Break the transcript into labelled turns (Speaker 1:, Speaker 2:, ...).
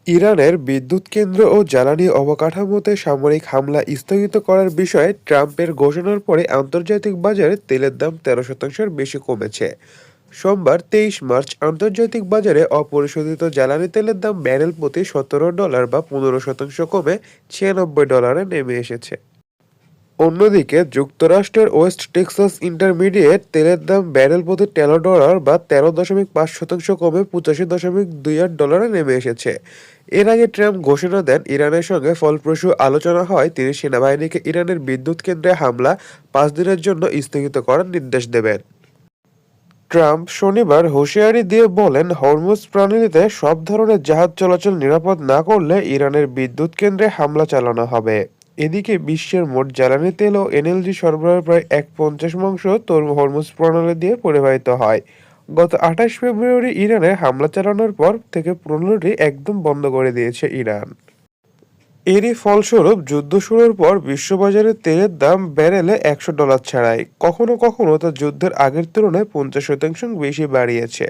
Speaker 1: ইরানের বিদ্যুৎ কেন্দ্র ও জ্বালানি অবকাঠামোতে সামরিক হামলা স্থগিত করার বিষয়ে ট্রাম্পের ঘোষণার পরে আন্তর্জাতিক বাজারে তেলের দাম ১৩% বেশি কমেছে। সোমবার ২৩ মার্চ আন্তর্জাতিক বাজারে অপরিশোধিত জ্বালানি তেলের দাম ব্যারেল প্রতি $১৭ বা ১৫% কমে $৯৬ নেমে এসেছে। অন্যদিকে যুক্তরাষ্ট্রের ওয়েস্ট টেক্সাস ইন্টারমিডিয়েট তেলের দাম ব্যারেল প্রতি $১৩ বা ১৩.৫% কমে $৮৫.২৮ নেমে এসেছে। এর আগে ট্রাম্প ঘোষণা দেন, ইরানের সঙ্গে ফলপ্রসূ আলোচনা হয় তিনি সেনাবাহিনীকে ইরানের বিদ্যুৎ কেন্দ্রে হামলা ৫ দিনের জন্য স্থগিত করার নির্দেশ দেবেন। ট্রাম্প শনিবার হুঁশিয়ারি দিয়ে বলেন, হরমুজ প্রণালীতে সব ধরনের জাহাজ চলাচল নিরাপদ না করলে ইরানের বিদ্যুৎ কেন্দ্রে হামলা চালানো হবে। এদিকে বিশ্বের মোট জ্বালানি তেল ও এনএলজি সরবরাহের প্রায় ১/৫ হরমুজ প্রণালী দিয়ে পরিবাহিত হয়। গত ২৮ ফেব্রুয়ারি ইরানে হামলা চালানোর পর থেকে প্রণালীটি একদম বন্ধ করে দিয়েছে ইরান। এরই ফলস্বরূপ যুদ্ধ শুরুর পর বিশ্ববাজারে তেলের দাম ব্যারেলে $১০০ ছাড়ায়, কখনো কখনো তা যুদ্ধের আগের তুলনায় ৫০% বেশি বাড়িয়েছে।